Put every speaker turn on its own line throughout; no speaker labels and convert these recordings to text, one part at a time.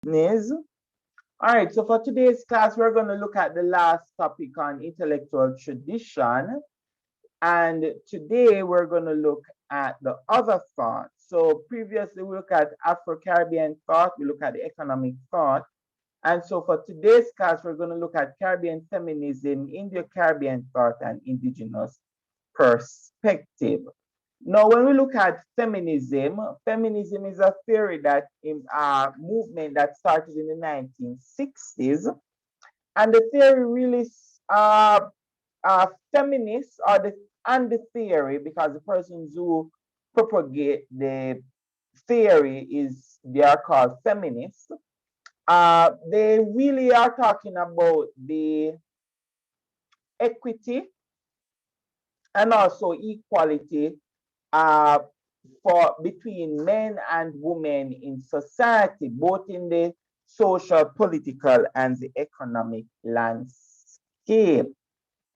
Is all right. So for today's class, we're going to look at the last topic on intellectual tradition, and today we're going to look at the other thought. So previously we looked at Afro-Caribbean thought, we look at the economic thought, and so for today's class, we're going to look at Caribbean feminism, Indo-Caribbean thought, and indigenous perspective. Now, when we look at feminism, feminism is a theory that in a movement that started in the 1960s, and the theory really feminists are the and the theory because the persons who propagate the theory is they are called feminists. They really are talking about the equity and also equality uh, for between men and women in society, both in the social, political, and the economic landscape.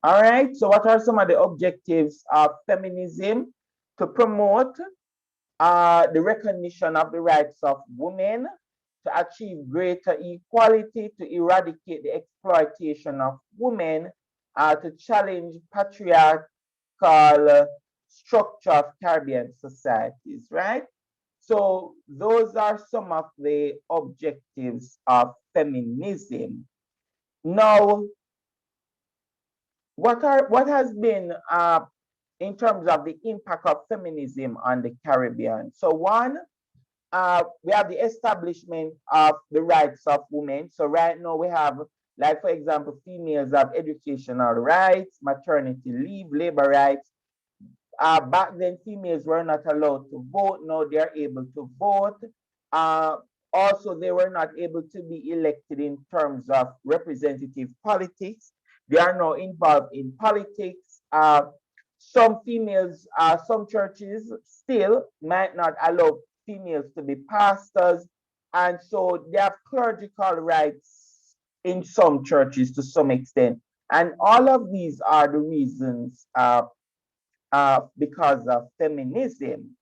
All right. So, what are some of the objectives of feminism? To promote the recognition of the rights of women, to achieve greater equality, to eradicate the exploitation of women, to challenge patriarchal structure of Caribbean societies, right? So those are some of the objectives of feminism. Now, what has been in terms of the impact of feminism on the Caribbean? So one, we have the establishment of the rights of women. So right now we have, like for example, females have educational rights, maternity leave, labor rights. Back then, females were not allowed to vote. Now they are able to vote. Uh, Also, they were not able to be elected in terms of representative politics. They are now involved in politics. Some females, some churches still might not allow females to be pastors. And so they have clerical rights in some churches to some extent. And all of these are the reasons because of feminism.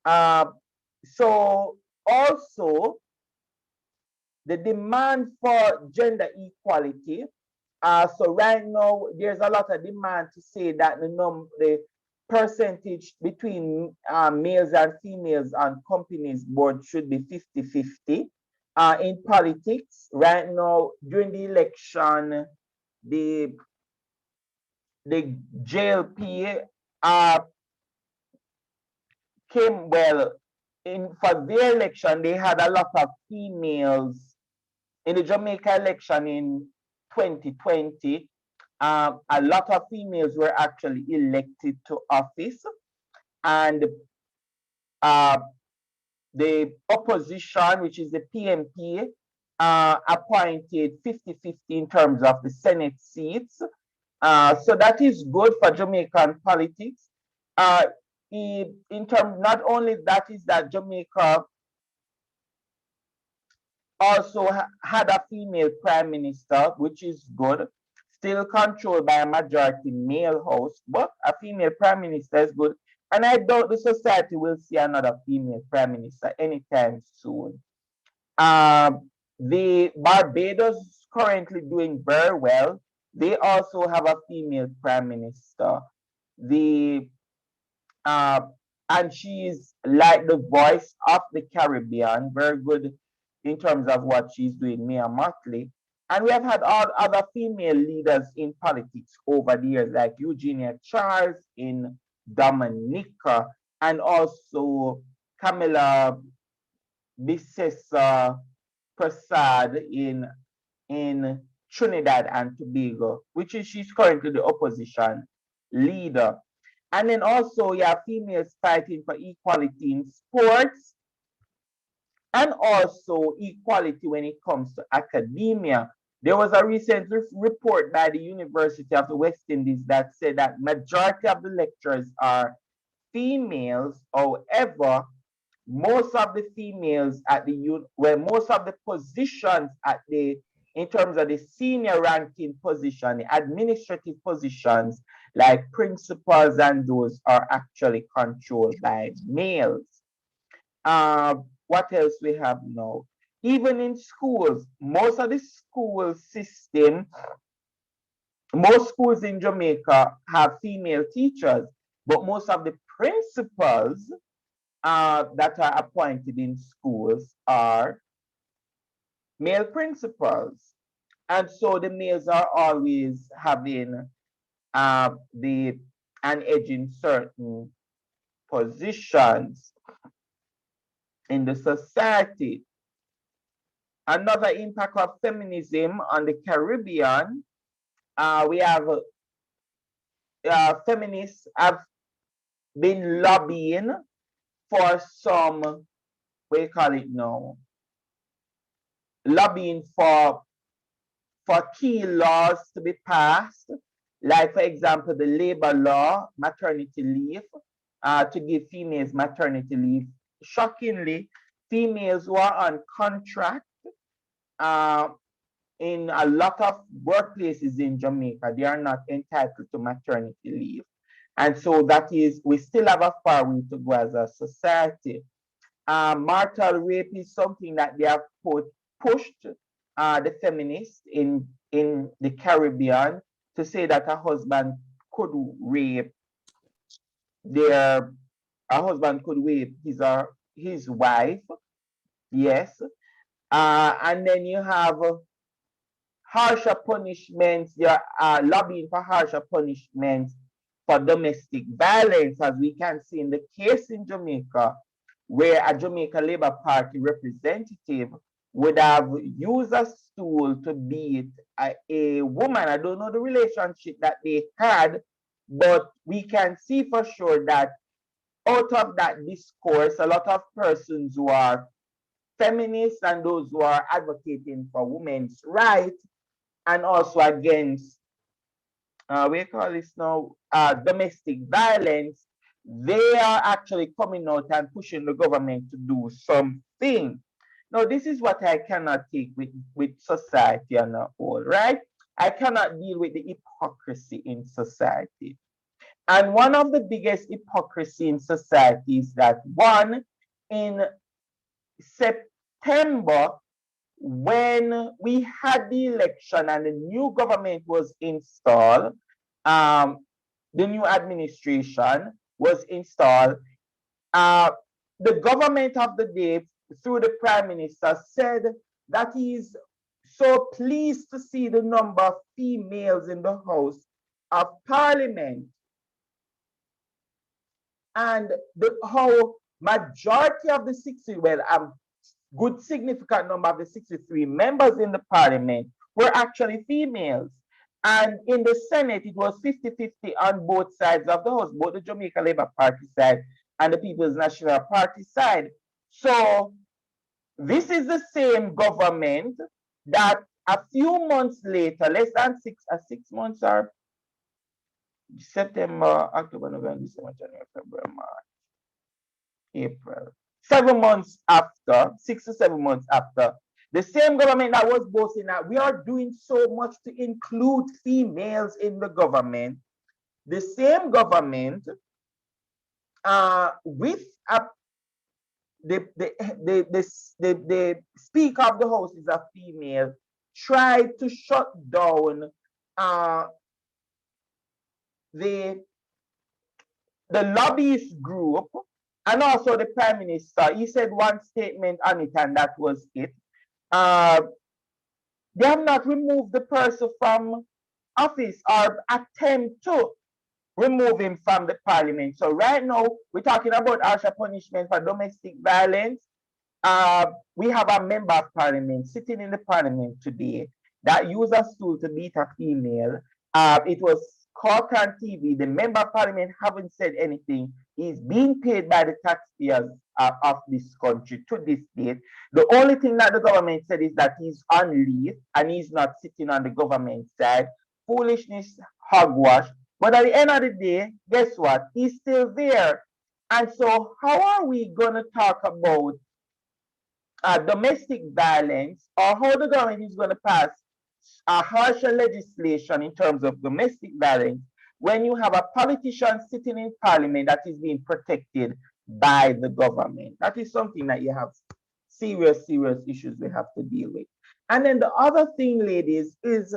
Uh, so also the demand for gender equality. So right now there's a lot of demand to say that the percentage between males and females on companies board should be 50-50. In politics, right now during the election, the the JLP uh, came well in for their election. They had a lot of females in the Jamaica election in 2020. A lot of females were actually elected to office, and uh, the opposition, which is the PMP, appointed 50-50 in terms of the Senate seats. So that is good for Jamaican politics. Uh, in terms, not only that is that Jamaica also had a female prime minister, which is good, still controlled by a majority male house, but a female prime minister is good. And I doubt the society will see another female prime minister anytime soon. The Barbados is currently doing very well. They also have a female prime minister. The uh, and she's like the voice of the Caribbean, very good in terms of what she's doing, Mia Motley. And we have had all other female leaders in politics over the years, like Eugenia Charles in Dominica, and also Camilla Bissessa Prasad in Trinidad and Tobago, which is she's currently the opposition leader. And then also you have females fighting for equality in sports and also equality when it comes to academia. There was a recent report by the University of the West Indies that said that majority of the lecturers are females. However, most of the females at the well, most of the positions at the in terms of the senior ranking position, the administrative positions like principals and those are actually controlled by males. What else we have now? even in schools, most of the school system, most schools in Jamaica have female teachers, but most of the principals that are appointed in schools are male principals. And so the males are always having the an edge in certain positions in the society. Another impact of feminism on the Caribbean, we have feminists have been lobbying for some, what do you call it now? Lobbying for key laws to be passed, like for example, the labor law, maternity leave, to give females maternity leave. Shockingly, females who are on contract in a lot of workplaces in Jamaica, they are not entitled to maternity leave. And so that is, we still have a far way to go as a society. Marital rape is something that they have pushed the feminists in the Caribbean to say that a husband could rape his wife. Yes. And then you have harsher punishments. You're lobbying for harsher punishments for domestic violence, as we can see in the case in Jamaica, where a Jamaica Labour Party representative would have used a stool to beat a woman. I don't know the relationship that they had, but we can see for sure that out of that discourse, a lot of persons who are feminists and those who are advocating for women's rights and also against we call this now domestic violence, they are actually coming out and pushing the government to do something. Now, this is what I cannot take with society on a whole, right? I cannot deal with the hypocrisy in society. And one of the biggest hypocrisy in society is that one, in September, when we had the election and the new government was installed, the new administration was installed, the government of the day, through the prime minister, said that he is so pleased to see the number of females in the House of Parliament. And the whole majority of the 60, good significant number of the 63 members in the parliament were actually females. And in the Senate, it was 50-50 on both sides of the House, both the Jamaica Labour Party side and the People's National Party side. So this is the same government that a few months later, less than 6 months, or September, October, November, December, January, February, March, April, 7 months after, 6 to 7 months after, the same government that was boasting that we are doing so much to include females in the government, the same government with the Speaker of the House is a female, tried to shut down the lobbyist group and also the Prime Minister. He said one statement on it, and that was it. They have not removed the person from office or attempt to remove him from the parliament. So right now, we're talking about harsher punishment for domestic violence. We have a member of parliament sitting in the parliament today that used a stool to beat a female. It was caught on TV. The member of parliament haven't said anything. He's being paid by the taxpayers of this country to this date. The only thing that the government said is that he's on leave and he's not sitting on the government side. Foolishness, hogwash. But at the end of the day, guess what? He's still there. And so how are we going to talk about domestic violence, or how the government is going to pass a harsher legislation in terms of domestic violence when you have a politician sitting in parliament that is being protected by the government? That is something that you have serious, serious issues we have to deal with. And then the other thing, ladies, is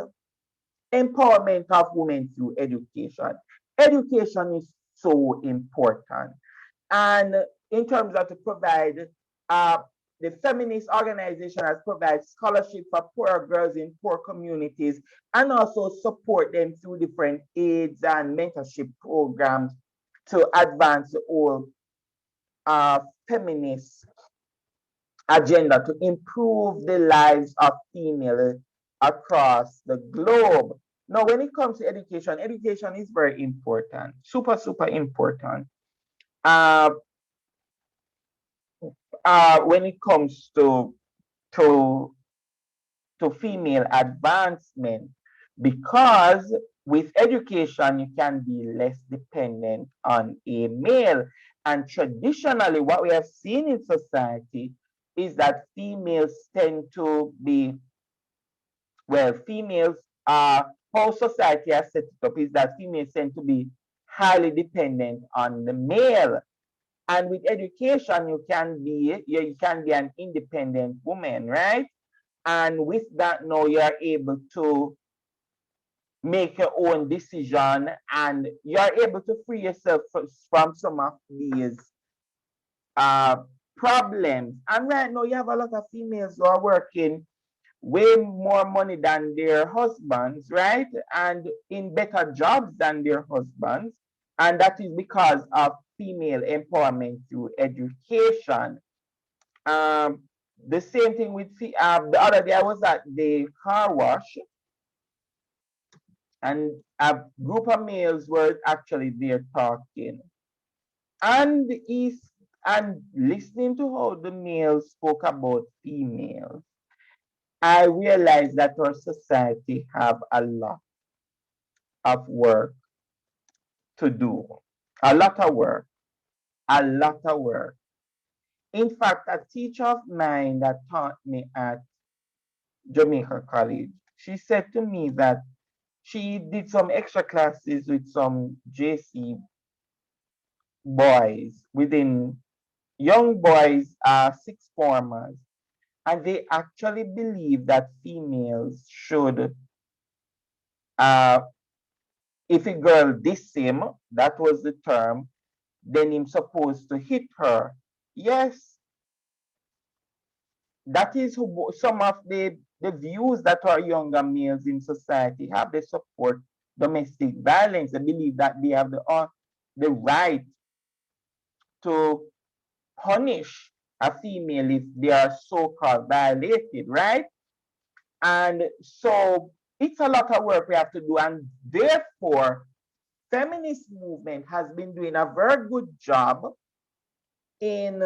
empowerment of women through education. Education is so important. And in terms of to provide, uh, the feminist organization has provided scholarship for poor girls in poor communities and also support them through different aids and mentorship programs to advance the whole feminist agenda to improve the lives of females across the globe. Now, when it comes to education, education is very important, super, super important. Uh, when it comes to to female advancement, because with education you can be less dependent on a male. And traditionally, what we have seen in society is that females tend to be, well, females are, how society has set it up is that females tend to be highly dependent on the male. And with education, you can be an independent woman, right? And with that, now you're able to make your own decision and you're able to free yourself from some of these uh, problems. And right now, you have a lot of females who are working way more money than their husbands, right? And in better jobs than their husbands. And that is because of female empowerment through education. Um, the same thing with the other day I was at the car wash and a group of males were actually there talking. And listening to how the males spoke about females, I realized that our society have a lot of work to do. A lot of work. A lot of work. In fact, a teacher of mine that taught me at Jamaica College, she said to me that she did some extra classes with some JC boys within young boys, six formers, and they actually believe that females should, uh, if a girl diss him, that was the term, then him supposed to hit her. Yes, that is some of the views that our younger males in society have. They support domestic violence. They believe that they have the right to punish a female if they are so-called violated, right? And so it's a lot of work we have to do. And therefore, feminist movement has been doing a very good job in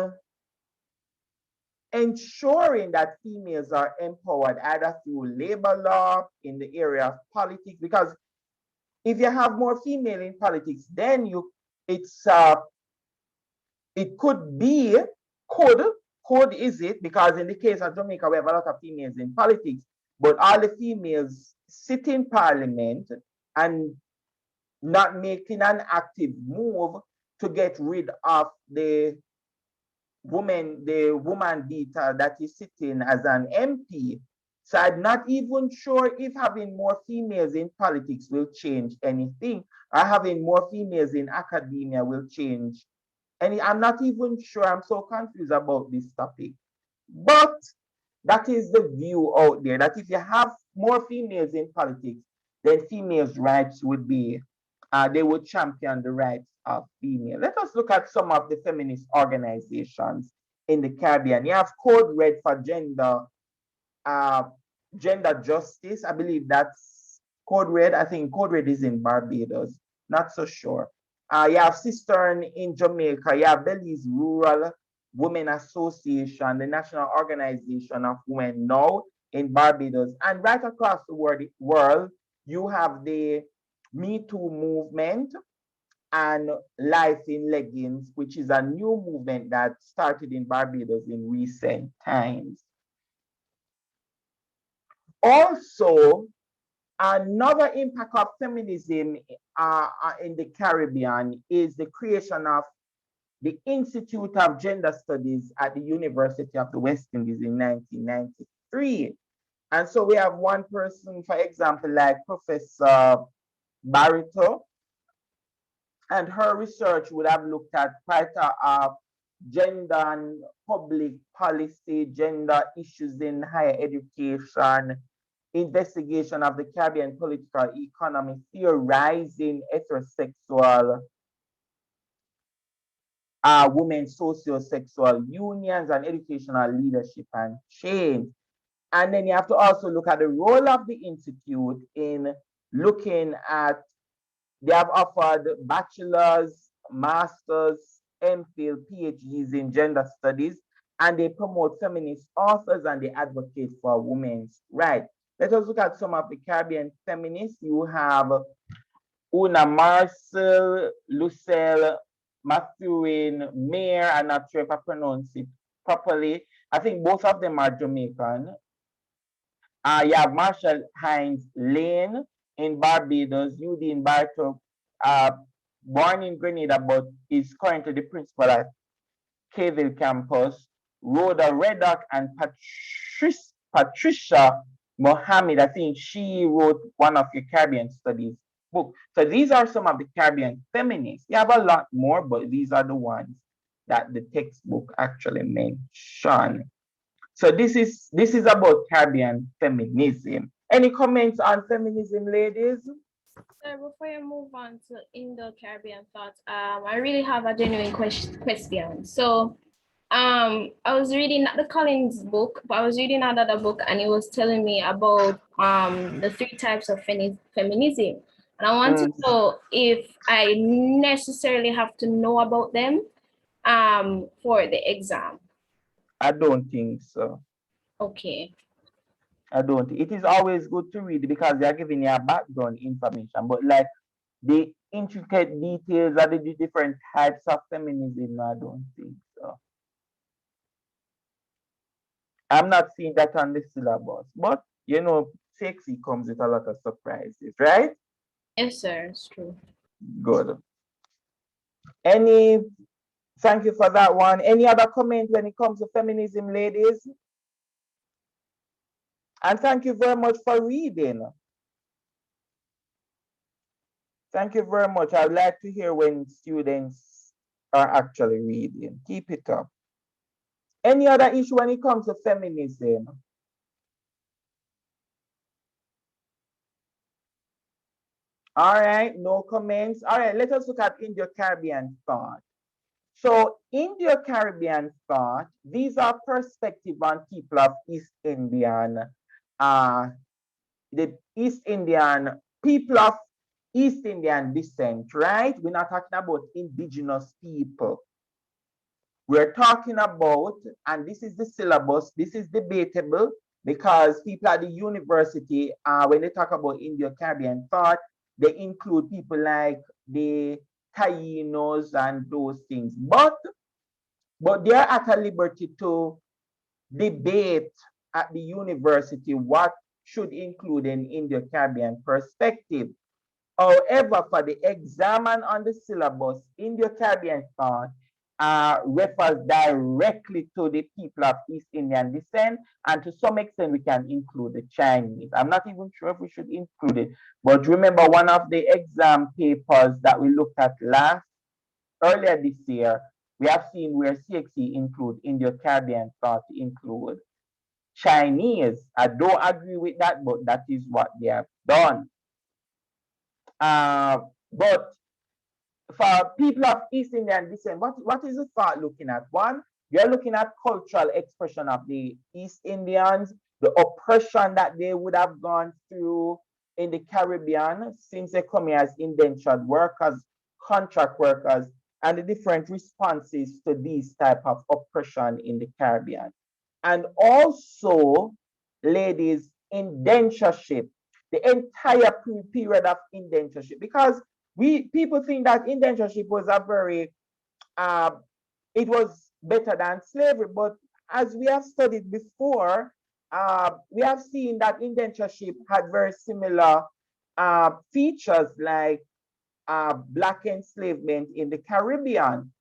ensuring that females are empowered either through labor law, in the area of politics, because if you have more female in politics, then it's it could be, could could is it, because in the case of Jamaica we have a lot of females in politics, but all the females sit in parliament and not making an active move to get rid of the woman beater that is sitting as an MP. So I'm not even sure if having more females in politics will change anything, or having more females in academia will change any. I'm not even sure. I'm so confused about this topic. But that is the view out there, that if you have more females in politics, then females' rights would be, they would champion the rights of female. Let us look at some of the feminist organizations in the Caribbean. You have Code Red for uh, gender justice. I believe that's Code Red. I think Code Red is in Barbados. Not so sure. You have Cistern in Jamaica. You have Belize Rural Women Association, the National Organization of Women now in Barbados. And right across the world, you have the Me Too movement and Life in Leggings, which is a new movement that started in Barbados in recent times. Also, another impact of feminism in the Caribbean is the creation of the Institute of Gender Studies at the University of the West Indies in 1993. And so we have one person, for example, like Professor Barito, and her research would have looked at quite a gender and public policy, gender issues in higher education, investigation of the Caribbean political economy, theorizing heterosexual women's socio-sexual unions and educational leadership and change. And then you have to also look at the role of the Institute in looking at, they have offered bachelor's, master's, MPhil, PhDs in gender studies, and they promote feminist authors and they advocate for women's rights. Let us look at some of the Caribbean feminists. You have Una Marcel, Lucille, Mathurin, Mayer. I'm not sure if I pronounce it properly. I think both of them are Jamaican. You have Marshall Hines Lane in Barbados, Eugene Bartok, born in Grenada, but is currently the principal at Caville campus. Rhoda Reddock and Patricia Mohammed, I think she wrote one of your Caribbean studies book. So these are some of the Caribbean feminists. You have a lot more, but these are the ones that the textbook actually mentioned. So this is about Caribbean feminism. Any comments on feminism, ladies?
So before you move on to Indo-Caribbean thoughts, I really have a genuine question. So I was reading not the Collins book, but I was reading another book, and it was telling me about the 3 types of feminism. And I want to know if I necessarily have to know about them for the exam.
I don't think so.
Okay.
I don't. It is always good to read because they are giving you a background information, but like the intricate details of the different types of feminism, I don't think so. I'm not seeing that on the syllabus, but you know, sexy comes with a lot of surprises, right?
Yes, sir. It's true.
Good. Thank you for that one. Any other comment when it comes to feminism, ladies? And thank you very much for reading. Thank you very much. I'd like to hear when students are actually reading. Keep it up. Any other issue when it comes to feminism? All right, no comments. All right, let us look at Indo-Caribbean thought. So Indo-Caribbean thought, these are perspectives on people of East Indian, the East Indian, people of East Indian descent, right? We're not talking about indigenous people. We're talking about, and this is the syllabus, this is debatable because people at the university, when they talk about Indo-Caribbean thought, they include people like the Tainos and those things. But they are at a liberty to debate at the university what should include an Indo-Caribbean perspective. However, for the exam and on the syllabus, Indo-Caribbean thought refers directly to the people of East Indian descent, and to some extent we can include the Chinese. I'm not even sure if we should include it, but remember one of the exam papers that we looked at earlier this year, we have seen where CXC include Indo-Caribbean thought to include Chinese. I don't agree with that, but that is what they have done. But for people of East Indian descent, what is the thought looking at? One, you're looking at cultural expression of the East Indians, the oppression that they would have gone through in the Caribbean since they come here as indentured workers, contract workers, and the different responses to these type of oppression in the Caribbean. And also, ladies, indentureship, the entire period of indentureship, because people think that indentureship was a very it was better than slavery, but as we have studied before, we have seen that indentureship had very similar features like black enslavement in the Caribbean.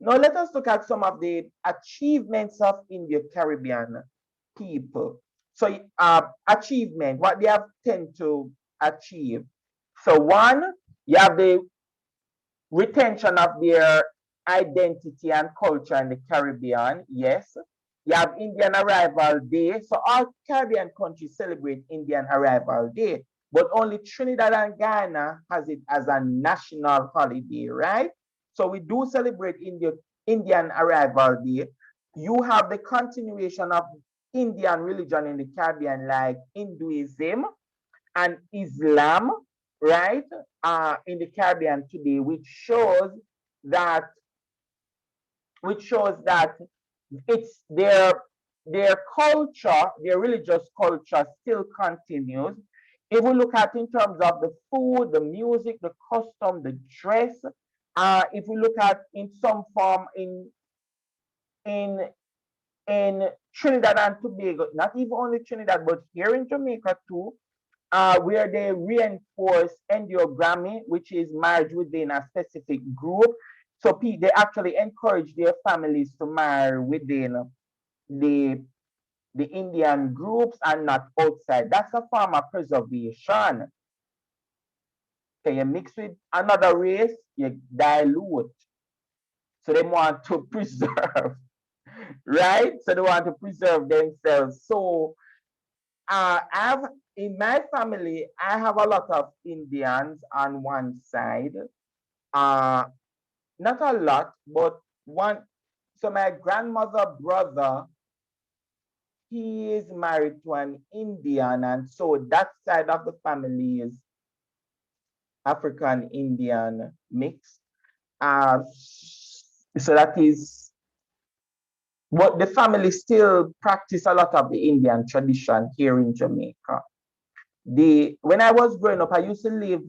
Now let us look at some of the achievements of Indo-Caribbean people. So achievement, what they have tend to achieve. So one, you have the retention of their identity and culture in the Caribbean. Yes. You have Indian Arrival Day. So all Caribbean countries celebrate Indian Arrival Day, but only Trinidad and Guyana has it as a national holiday, right? So we do celebrate Indian Arrival Day. You have the continuation of Indian religion in the Caribbean, like Hinduism and Islam, right, in the Caribbean today, that which shows that it's their culture, their religious culture still continues. If we look at in terms of the food, the music, the custom, the dress, if we look at in some form in in Trinidad and Tobago, not even only Trinidad, but here in Jamaica too, where they reinforce endiogamy, which is marriage within a specific group. So they actually encourage their families to marry within the the Indian groups and not outside. That's a form of preservation. Okay, you mix with another race, you dilute. So they want to preserve, right? So they want to preserve themselves. So I've in my family, I have a lot of Indians on one side. Uh, Not a lot, but one. So my grandmother brother, he is married to an Indian, and so that side of the family is African Indian mix. Uh, so that is, but the family still practice a lot of the Indian tradition here in Jamaica. When I was growing up, I used to live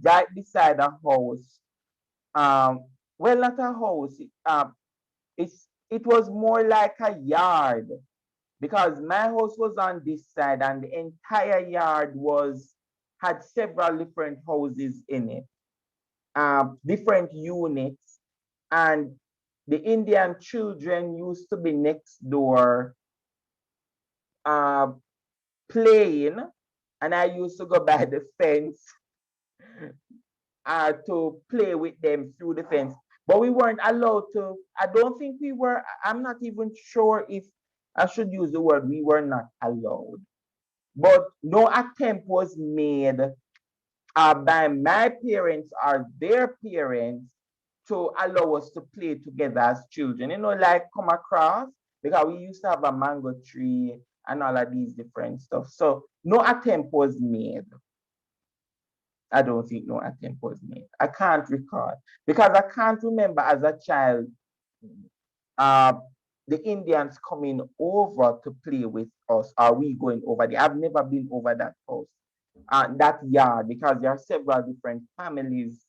right beside a house. Um, well, not a house. It was more like a yard because my house was on this side, and the entire yard was had several different houses in it, different units, and the Indian children used to be next door uh, playing, and I used to go by the fence to play with them through the fence. But we weren't allowed to. I don't think we were. I'm not even sure if I should use the word we were not allowed. But no attempt was made by my parents or their parents to allow us to play together as children. Like come across because we used to have a mango tree and all of these different stuff. So no attempt was made. I don't think no attempt was made. I can't recall because I can't remember as a child uh, the Indians coming over to play with us. Are we going over there? I've never been over that house, that yard, because there are several different families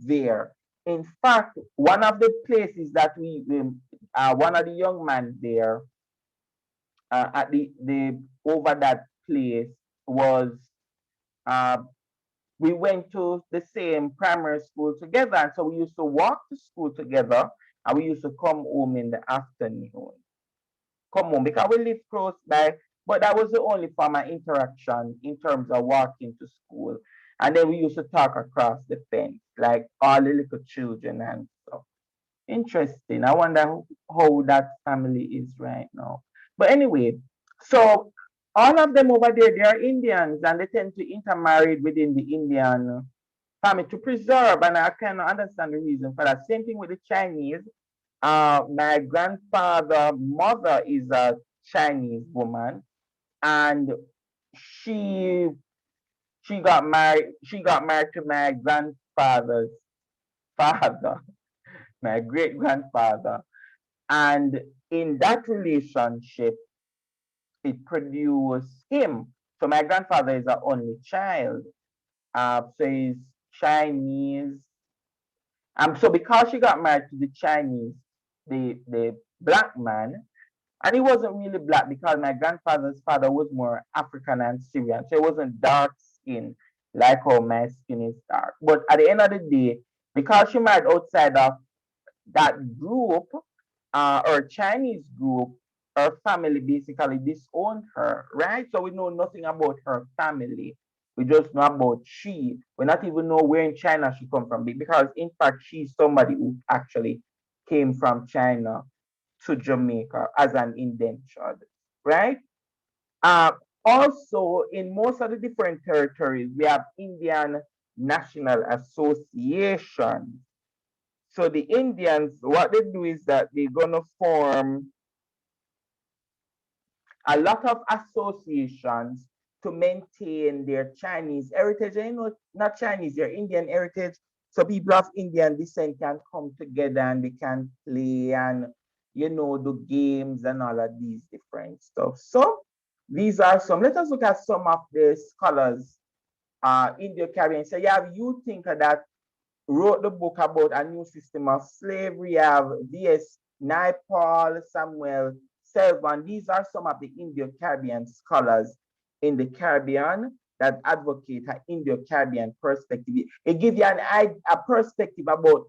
there. In fact, one of the places that one of the young men there at the over that place was uh, we went to the same primary school together. And so we used to walk to school together and we used to come home in the afternoon. Come home because we live close by, but that was the only form of interaction in terms of walking to school. And then we used to talk across the fence, like all the little children and stuff. Interesting. I wonder how that family is right now. But anyway, so all of them over there, they are Indians and they tend to intermarry within the Indian family to preserve. And I cannot understand the reason for that. Same thing with the Chinese. My grandfather mother is a Chinese woman, and she she got married. She got married to my grandfather's father, my great grandfather. And in that relationship, it produced him. So my grandfather is our only child. So he's Chinese. So because she got married to the Chinese, the black man, and he wasn't really black because my grandfather's father was more African and Syrian. So he wasn't dark skin like how my skin is dark. But at the end of the day, because she married outside of that group, or Chinese group, her family basically disowned her, right? So we know nothing about her family. We just know about she. We not even know where in China she come from, because in fact she's somebody who actually came from China to Jamaica as an indentured, right? Uh, Also, in most of the different territories, we have Indian National Association. So the Indians, what they do is that they're gonna form a lot of associations to maintain their Chinese heritage. And, not Chinese, their Indian heritage. So people of Indian descent can come together and they can play and, do games and all of these different stuff. So these are some. Let us look at some of the scholars in the Caribbean. So you have you thinker that wrote the book about a new system of slavery. You have V.S. Naipaul, Samuel Selvan. These are some of the Indo-Caribbean scholars in the Caribbean that advocate an Indo-Caribbean perspective. It gives you a perspective about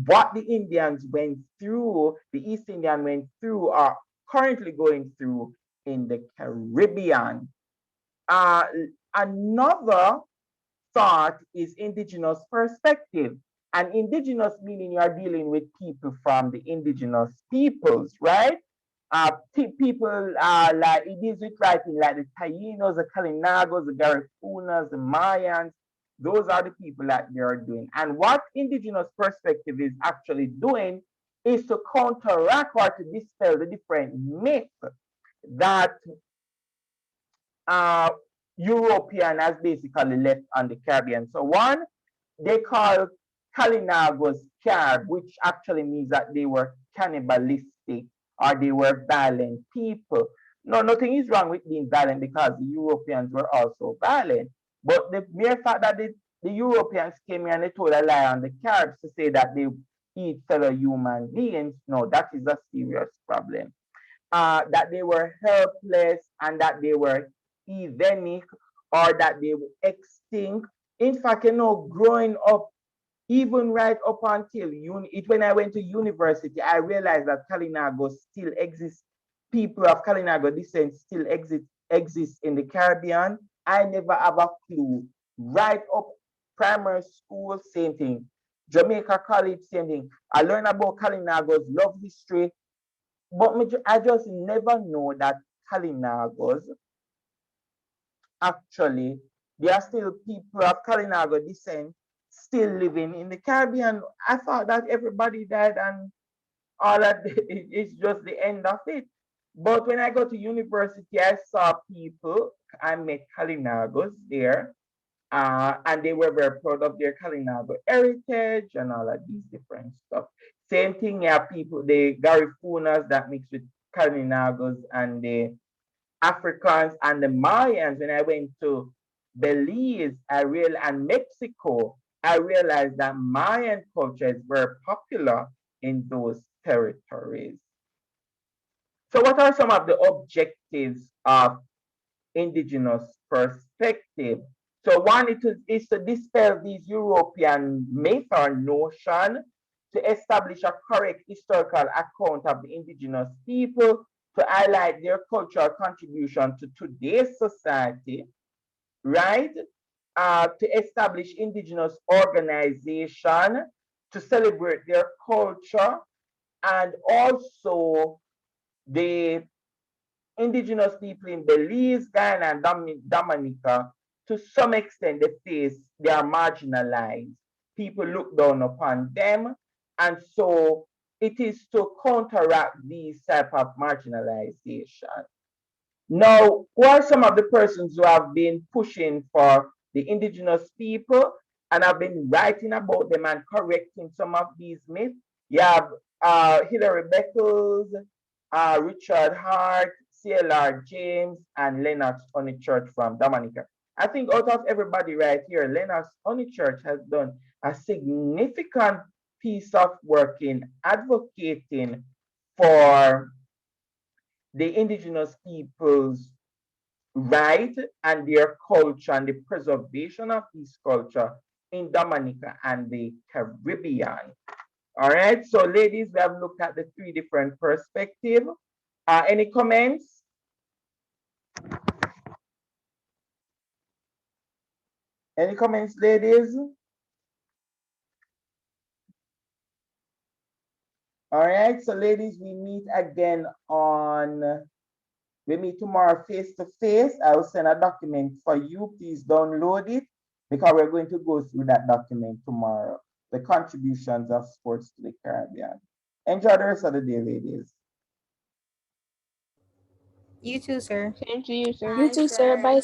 what the Indians went through, the East Indian went through, or currently going through in the Caribbean. Uh, Another thought is indigenous perspective. And indigenous meaning you are dealing with people from the indigenous peoples, right? People like it is with writing like the Tainos, the Kalinagos, the Garifunas, the Mayans. Those are the people that they are doing. And what indigenous perspective is actually doing is to counteract or to dispel the different myths that uh, European has basically left on the Caribbean. So one, they call Kalinagos Carib, which actually means that they were cannibalistic or they were violent people. No, nothing is wrong with being violent because the Europeans were also violent. But the mere fact that the Europeans came here and they told a lie on the Caribs to say that they eat fellow human beings, no, that is a serious problem. That they were helpless and that they were heathenic or that they were extinct. In fact, growing up, even right up until when I went to university, I realized that Kalinago still exists. People of Kalinago descent still exist in the Caribbean. I never have a clue. Right up primary school, same thing. Jamaica College, same thing. I learned about Kalinago's love history, but I just never know that Kalinagos actually, there are still people of Kalinago descent still living in the Caribbean. I thought that everybody died and all that it's just the end of it. But when I go to university, I saw people, I met Kalinagos there, and they were very proud of their Kalinago heritage and all of these different stuff. Same thing, yeah, people, the Garifunas that mix with Kalinagos and the Africans and the Mayans. When I went to Belize, and Mexico, I realized that Mayan culture is very popular in those territories. So what are some of the objectives of indigenous perspective? So one is to dispel these European myth or notion, to establish a correct historical account of the indigenous people, to highlight their cultural contribution to today's society, right? To establish indigenous organization, to celebrate their culture, and also the indigenous people in Belize, Guyana, and Dominica, to some extent, they are marginalized. People look down upon them, and so it is to counteract these type of marginalization. Now, who are some of the persons who have been pushing for the indigenous people and have been writing about them and correcting some of these myths? You have Hilary Beckles, Richard Hart, CLR James, and Lennox Honeychurch from Dominica. I think out of everybody right here, Lennox Honeychurch has done a significant piece of work in advocating for the indigenous peoples' right and their culture and the preservation of this culture in Dominica and the Caribbean. All right, so ladies, we have looked at the three different perspectives. Any comments? Any comments, ladies? All right, so ladies, we meet again we meet tomorrow face to face. I will send a document for you. Please download it because we're going to go through that document tomorrow. The contributions of sports to the Caribbean. Enjoy the rest of the day, ladies.
You too, sir.
Same to you, sir.
You
Bye,
too, sir.
sir.
Bye,